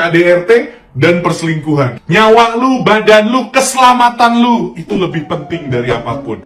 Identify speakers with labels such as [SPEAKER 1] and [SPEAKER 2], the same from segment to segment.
[SPEAKER 1] KDRT dan perselingkuhan. Nyawa lu, badan lu, keselamatan lu, itu lebih penting dari apapun.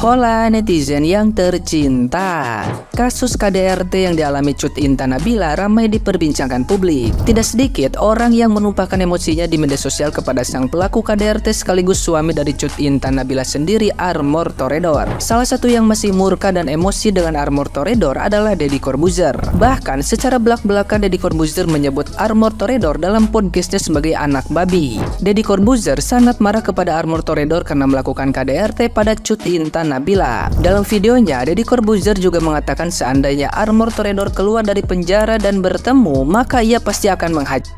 [SPEAKER 2] Hola netizen yang tercinta. Kasus KDRT yang dialami Cut Intan Nabila ramai diperbincangkan publik. Tidak sedikit orang yang menumpahkan emosinya di media sosial kepada sang pelaku KDRT sekaligus suami dari Cut Intan Nabila sendiri, Armor Toredor. Salah satu yang masih murka dan emosi dengan Armor Toredor adalah Deddy Corbuzier. Bahkan secara belak-belakan Deddy Corbuzier menyebut Armor Toredor dalam podcastnya sebagai anak babi. Deddy Corbuzier sangat marah kepada Armor Toredor karena melakukan KDRT pada Cut Intan Nabila. Dalam videonya, Deddy Corbuzier juga mengatakan seandainya Armor Toredor keluar dari penjara dan bertemu, maka ia pasti akan menghajar.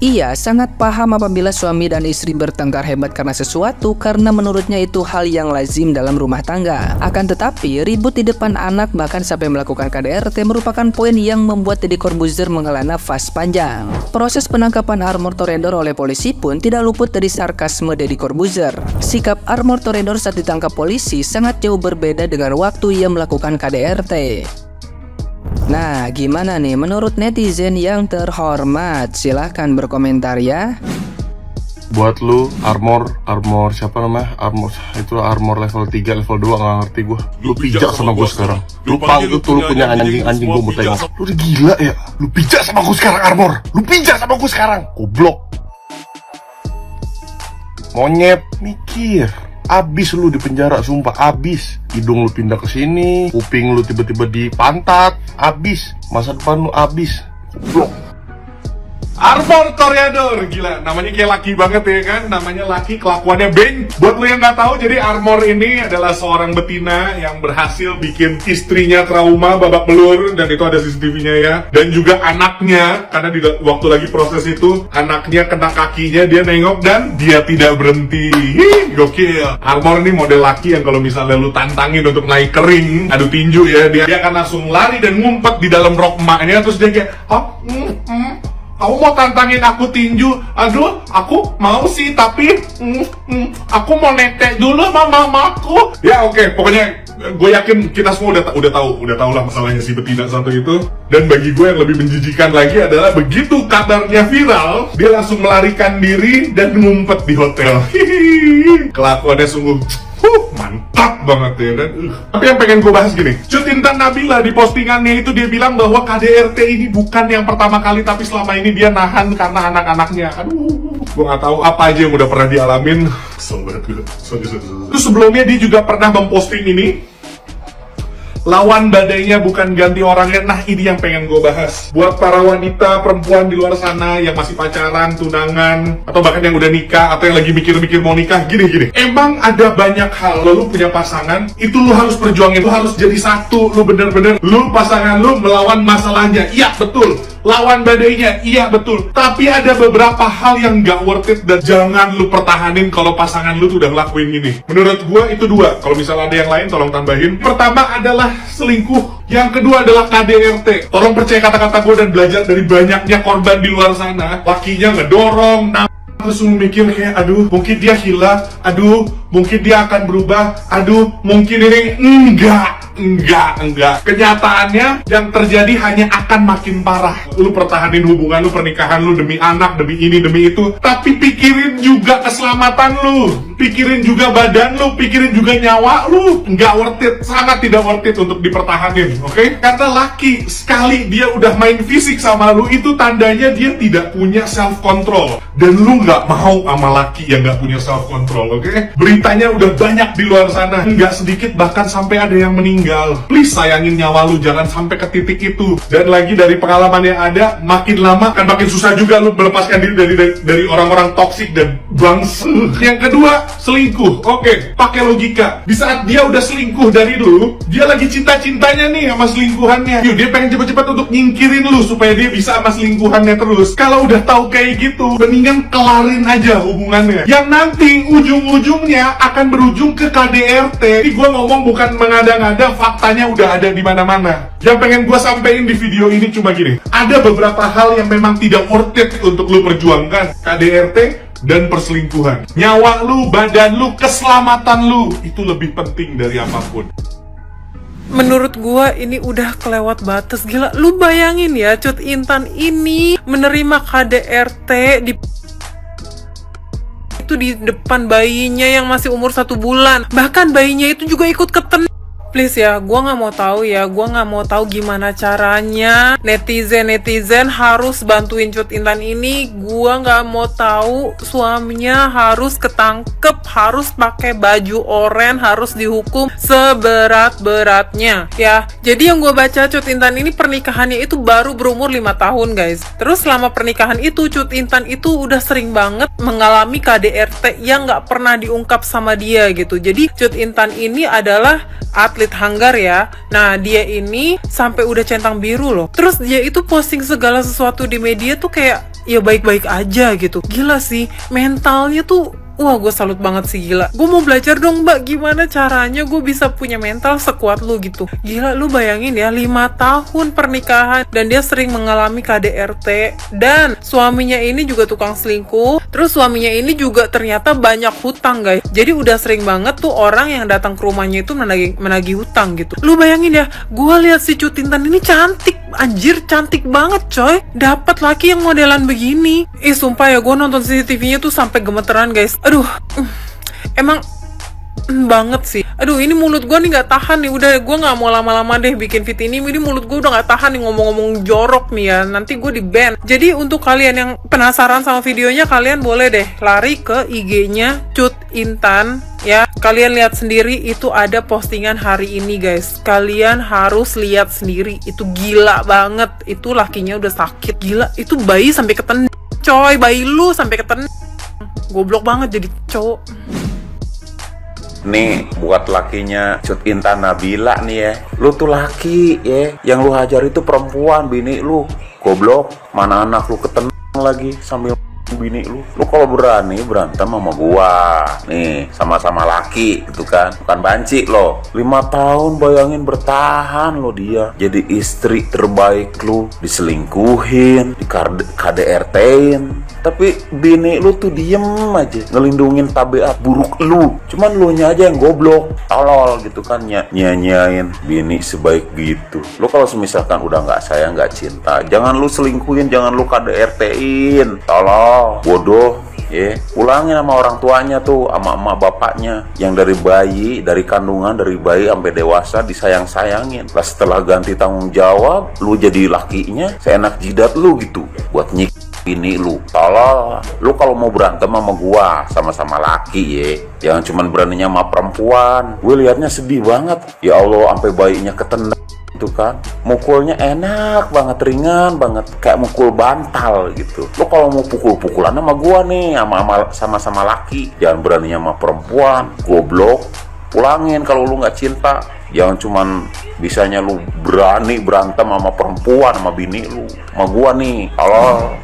[SPEAKER 2] Ia sangat paham apabila suami dan istri bertengkar hebat karena sesuatu, karena menurutnya itu hal yang lazim dalam rumah tangga. Akan tetapi, ribut di depan anak bahkan sampai melakukan KDRT merupakan poin yang membuat Deddy Corbuzier menghela nafas panjang. Proses penangkapan Armor Toredor oleh polisi pun tidak luput dari sarkasme Deddy Corbuzier. Sikap Armor Toredor saat ditangkap polisi sangat jauh berbeda dengan waktu ia melakukan KDRT. Nah, gimana nih menurut netizen yang terhormat? Silahkan berkomentar ya.
[SPEAKER 3] Buat lu, armor siapa namanya? Armor level 3, level 2 nggak ngerti gua. Lu pijak sama gua sekarang. Lu panggil tuh, lu punya anjing gua mau tengok. Lu udah gila ya? Lu pijak sama gua sekarang, Armor. Lu pijak sama gua sekarang. Goblok. Monyet, mikir. Abis lu di penjara, sumpah abis. Hidung lu pindah ke sini, kuping lu tiba-tiba di pantat, abis. Masa depan lu abis. Goblok.
[SPEAKER 1] Armor Toredor, gila, namanya kayak laki banget ya kan, namanya laki, kelakuannya beng. Buat lu yang nggak tahu, jadi Armor ini adalah seorang betina yang berhasil bikin istrinya trauma babak belur, dan itu ada CCTV-nya ya. Dan juga anaknya, karena waktu lagi proses itu, anaknya kena kakinya, dia nengok dan dia tidak berhenti. Gokil. Armor ini model laki yang kalau misalnya lu tantangin untuk naik kering, adu tinju ya, dia akan langsung lari dan ngumpet di dalam rok emaknya, terus dia kayak, kamu mau tantangin aku tinju? Aduh, aku mau sih, tapi aku mau netek dulu sama mamaku. Ya oke, pokoknya gue yakin kita semua udah tahu lah masalahnya si betina satu itu. Dan bagi gue yang lebih menjijikan lagi adalah begitu kabarnya viral, dia langsung melarikan diri dan ngumpet di hotel. Kelakuannya sungguh mantap banget ya kan. Tapi yang pengen gue bahas gini, Cut Intan Nabila di postingannya itu dia bilang bahwa KDRT ini bukan yang pertama kali, tapi selama ini dia nahan karena anak-anaknya. Aduh, gue gak tahu apa aja yang udah pernah dialamin. Kesel banget gue. Terus sebelumnya dia juga pernah memposting ini, lawan badainya bukan ganti orangnya. Nah ini yang pengen gue bahas. Buat para wanita, perempuan di luar sana yang masih pacaran, tunangan, atau bahkan yang udah nikah, atau yang lagi mikir-mikir mau nikah, gini. Emang ada banyak hal, lu punya pasangan, itu lu harus perjuangin, lu harus jadi satu, lu bener-bener, lu pasangan lu melawan masalahnya, iya betul. Lawan badainya, iya betul. Tapi ada beberapa hal yang gak worth it dan jangan lu pertahanin kalau pasangan lu tuh udah ngelakuin ini. Menurut gua itu dua. Kalau misalnya ada yang lain tolong tambahin. Pertama adalah selingkuh. Yang kedua adalah KDRT. Tolong percaya kata-kata gua dan belajar dari banyaknya korban di luar sana. Lakinya ngedorong, terus mikir kayak, aduh mungkin dia hilang, aduh mungkin dia akan berubah, aduh mungkin ini. Enggak. Kenyataannya yang terjadi hanya akan makin parah. Lu pertahanin hubungan lu, pernikahan lu demi anak, demi ini, demi itu. Tapi pikirin juga keselamatan lu, pikirin juga badan lu, pikirin juga nyawa lu. Enggak worth it, sangat tidak worth it untuk dipertahanin, oke? Karena laki, sekali dia udah main fisik sama lu, itu tandanya dia tidak punya self control. Dan lu nggak mau sama laki yang nggak punya self control, oke? Beritanya udah banyak di luar sana, nggak sedikit bahkan sampai ada yang meninggal. Please sayangin nyawa lu, jangan sampai ke titik itu. Dan lagi dari pengalaman yang ada, makin lama kan makin susah juga lu melepaskan diri dari orang-orang toksik dan bangsa. Yang kedua, selingkuh. Oke, pakai logika. Di saat dia udah selingkuh dari lu, dia lagi cinta-cintanya nih sama selingkuhannya. Yuk, dia pengen cepet-cepet untuk nyingkirin lu supaya dia bisa sama selingkuhannya terus. Kalau udah tahu kayak gitu, mendingan kelarin aja hubungannya. Yang nanti ujung-ujungnya akan berujung ke KDRT. Ini gue ngomong bukan mengada-ngada, faktanya udah ada di mana-mana. Yang pengen gue sampein di video ini cuma gini, ada beberapa hal yang memang tidak worth it untuk lu perjuangkan. KDRT dan perselingkuhan. Nyawa lu, badan lu, keselamatan lu, itu lebih penting dari apapun.
[SPEAKER 4] menurut gua ini udah kelewat batas. Gila, lu bayangin ya, Cut Intan ini menerima KDRT itu di depan bayinya yang masih umur 1 bulan. Bahkan bayinya itu juga ikut keten. Please ya, gua nggak mau tahu ya, gua nggak mau tahu gimana caranya netizen harus bantuin Cut Intan ini. Gua nggak mau tahu suaminya harus ketangkep, harus pakai baju oranye, harus dihukum seberat-beratnya ya. Jadi yang gua baca, Cut Intan ini pernikahannya itu baru berumur 5 tahun guys. Terus selama pernikahan itu Cut Intan itu udah sering banget mengalami KDRT yang nggak pernah diungkap sama dia gitu. Jadi Cut Intan ini adalah atlet hanggar ya. Nah, dia ini sampai udah centang biru loh. Terus dia itu posting segala sesuatu di media tuh kayak ya baik-baik aja gitu. Gila sih, mentalnya tuh wah, gue salut banget sih, gila. Gue mau belajar dong, Mbak, gimana caranya gue bisa punya mental sekuat lu gitu. Gila, lu bayangin ya, 5 tahun pernikahan dan dia sering mengalami KDRT dan suaminya ini juga tukang selingkuh. Terus suaminya ini juga ternyata banyak hutang, guys. Jadi udah sering banget tuh orang yang datang ke rumahnya itu menagih hutang gitu. Lu bayangin ya, gue lihat si Cut Intan ini cantik, anjir cantik banget coy. Dapat laki yang modelan begini. Sumpah ya, gue nonton CCTV-nya tuh sampai gemeteran, guys. Aduh, emang banget sih. Aduh, ini mulut gue nih nggak tahan nih. Udah, gue nggak mau lama-lama deh bikin fit ini. Ini mulut gue udah nggak tahan nih ngomong-ngomong jorok nih ya. Nanti gue di ban. Jadi untuk kalian yang penasaran sama videonya, kalian boleh deh lari ke IG-nya Cut Intan ya. Kalian lihat sendiri, itu ada postingan hari ini guys. Kalian harus lihat sendiri. Itu gila banget. Itu lakinya udah sakit. Gila, itu bayi sampai keten. Coy, bayi lu sampai keten. Goblok banget jadi cowok.
[SPEAKER 5] Nih buat lakinya Cut Intan Nabila nih ya. Lu tuh laki ya, yang lu hajar itu perempuan, bini lu. Goblok, mana anak lu ketenang lagi sambil bini lu. Lu kalau berani berantem sama gua. Nih, sama-sama laki gitu kan. Bukan banci lo. 5 tahun bayangin bertahan lo dia. Jadi istri terbaik lu, diselingkuhin, di KDRT-in. Tapi bini lu tuh diem aja, ngelindungin tabiat buruk lu. Cuman lu nya aja yang goblok, tolol gitu kan, nyanyain bini sebaik gitu. Lu kalau semisalkan udah nggak sayang, nggak cinta, jangan lu selingkuhin, jangan lu KDRT-in, tolol, bodoh. Ulangin sama orang tuanya tuh, sama emak bapaknya, yang dari bayi, dari kandungan, dari bayi sampai dewasa disayang-sayangin. Lah setelah ganti tanggung jawab, lu jadi lakinya seenak jidat lu gitu, buat nyik ini lu. Tolong, lu kalau mau berantem sama gua, sama-sama laki jangan cuman beraninya sama perempuan. Gue liatnya sedih banget. Ya Allah, sampai bayinya ketendang itu kan. Mukulnya enak banget, ringan banget, kayak mukul bantal gitu. Lu kalau mau pukul-pukulan sama gua nih, sama-sama laki, jangan beraninya sama perempuan. Goblok. Pulangin kalau lu nggak cinta. Jangan cuman bisanya lu berani berantem sama perempuan, sama bini lu. Sama gua nih, kalau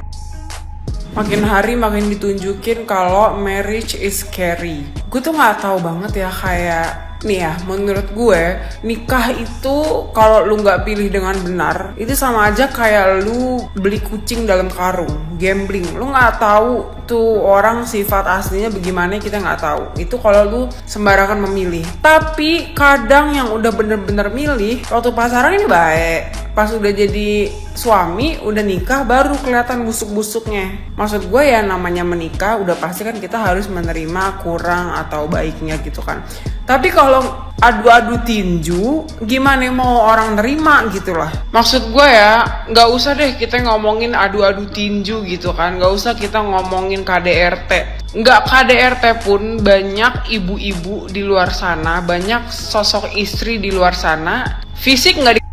[SPEAKER 4] makin hari makin ditunjukin kalau marriage is scary. Gue tuh nggak tahu banget ya, kayak nih ya, menurut gue nikah itu kalau lu nggak pilih dengan benar, itu sama aja kayak lu beli kucing dalam karung, gambling. Lu nggak tahu tuh orang sifat aslinya bagaimana, kita nggak tahu. Itu kalau lu sembarangan memilih. Tapi kadang yang udah bener-bener milih, waktu pasaran ini baik, pas udah jadi suami, udah nikah, baru kelihatan busuk-busuknya. Maksud gue ya, namanya menikah udah pasti kan kita harus menerima kurang atau baiknya gitu kan. Tapi kalau adu-adu tinju, gimana mau orang nerima gitu lah. Maksud gue ya, nggak usah deh kita ngomongin adu-adu tinju gitu kan. Nggak usah kita ngomongin KDRT. Nggak KDRT pun banyak ibu-ibu di luar sana, banyak sosok istri di luar sana, fisik nggak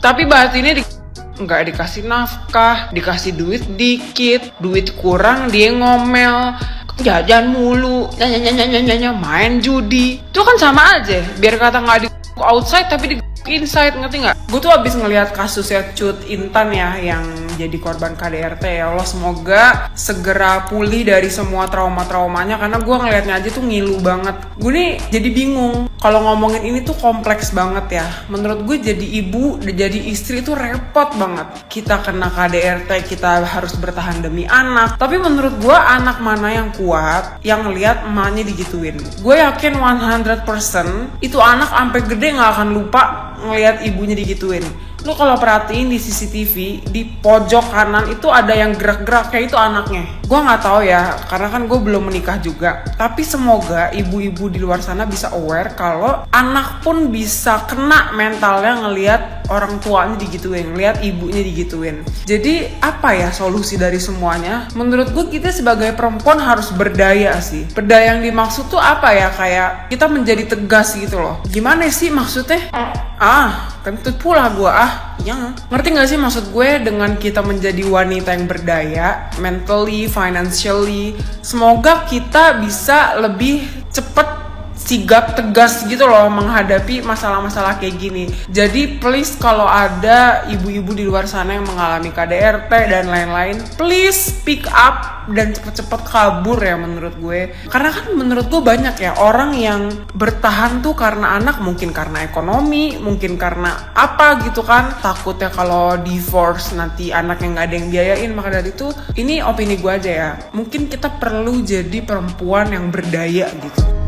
[SPEAKER 4] tapi batinnya nggak dikasih nafkah, dikasih duit dikit, duit kurang dia ngomel, jajan mulu, nyanyi, main judi. Itu kan sama aja, biar kata nggak di outside tapi di inside, ngerti nggak? Gue tuh abis ngelihat kasusnya Cut Intan ya, yang jadi korban KDRT ya Allah semoga segera pulih dari semua traumanya karena gue ngelihatnya aja tuh ngilu banget. Gue nih jadi bingung kalau ngomongin ini tuh kompleks banget ya. Menurut gue jadi ibu, jadi istri itu repot banget. Kita kena KDRT, kita harus bertahan demi anak. Tapi menurut gue anak mana yang kuat, yang ngelihat emaknya digituin. Gue yakin 100% itu anak sampai gede nggak akan lupa ngelihat ibunya digituin. Lu kalau perhatiin di CCTV di pojok kanan itu ada yang gerak-gerak kayak itu anaknya. Gue nggak tahu ya, karena kan gue belum menikah juga. Tapi semoga ibu-ibu di luar sana bisa aware kalau anak pun bisa kena mentalnya ngelihat orang tuanya digituin, ngelihat ibunya digituin. Jadi apa ya solusi dari semuanya? Menurut gue kita sebagai perempuan harus berdaya sih. Berdaya yang dimaksud tuh apa ya? Kayak kita menjadi tegas gitu loh. Gimana sih maksudnya? Kentut pula gue ya. Ngerti gak sih maksud gue dengan kita menjadi wanita yang berdaya, mentally, financially, semoga kita bisa lebih cepet sigap tegas gitu loh menghadapi masalah-masalah kayak gini. Jadi please kalau ada ibu-ibu di luar sana yang mengalami KDRT dan lain-lain, please speak up dan cepet-cepet kabur ya menurut gue. Karena kan menurut gue banyak ya orang yang bertahan tuh karena anak, mungkin karena ekonomi, mungkin karena apa gitu kan. Takutnya kalau divorce nanti anaknya gak ada yang biayain. Maka dari itu ini opini gue aja ya. Mungkin kita perlu jadi perempuan yang berdaya gitu.